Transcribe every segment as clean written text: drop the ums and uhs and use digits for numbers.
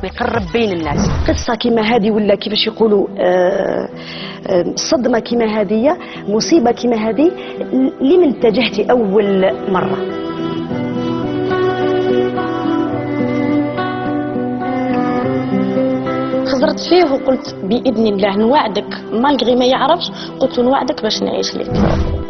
ويقرب بين الناس. قصة كما هذه ولا كيفاش يقولوا صدمة كما هذه، مصيبة كما هذه، لمن اتجهتي أول مرة؟ خزرت فيه وقلت بإذن الله نوعدك مالغري ما يعرفش، قلت له نوعدك باش نعيش لك.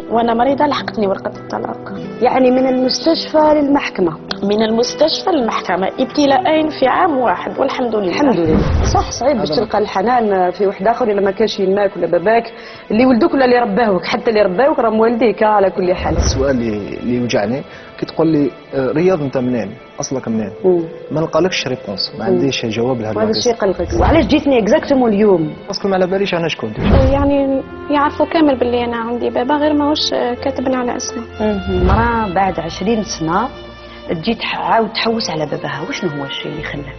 وانا مريضه لحقتني ورقه الطلاق. يعني من المستشفى للمحكمة؟ من المستشفى للمحكمه، ابتلاءين في عام واحد والحمد لله. الحمد لله. صح صعيب باش تلقى الحنان في واحد اخر الا ما كانش يماك ولا باباك اللي ولدوك ولا اللي رباوك، حتى اللي رباوك راهم والديك على كل حال. السؤال اللي يوجعني كي تقول لي رياض انت منين؟ اصلك منين؟ ما نلقالكش ريبونس، ما عنديش جواب لهذا. هذا الشيء قلقك. وعلاش جيتني اكزاكتومون اليوم؟ باسكو ما على باليش انا شكون. يعني يعرفوا كامل باللي انا عندي بابا، غير ماهوش كاتبنا على اسمه. مرأة بعد 20 سنة تجي عاود تحوس على باباها، وشنو هو الشيء اللي خلاك؟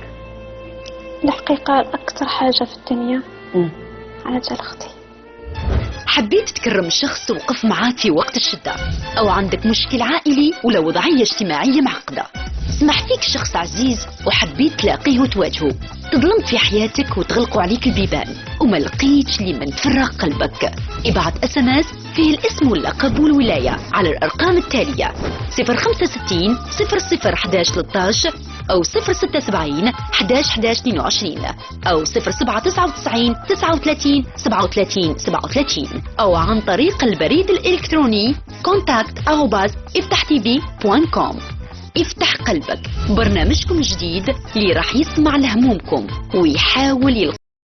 الحقيقه اكثر حاجه في الدنيا على جال اختي. حبيت تكرم شخص توقف معاك في وقت الشدة، أو عندك مشكل عائلي ولا وضعية اجتماعية معقدة، سمح فيك شخص عزيز وحبيت تلاقيه وتواجهه، تظلمت في حياتك وتغلقوا عليك البيبان وما لقيتش لمن تفرغ قلبك، ابعت SMS فيه الاسم واللقب والولاية على الأرقام التالية 065 00 11 13 أو 076 11 11 22 أو 0799 39 37 37 أو عن طريق البريد الإلكتروني contact@iftahtv.com. افتح قلبك، برنامجكم الجديد اللي راح يسمع لهمومكم ويحاول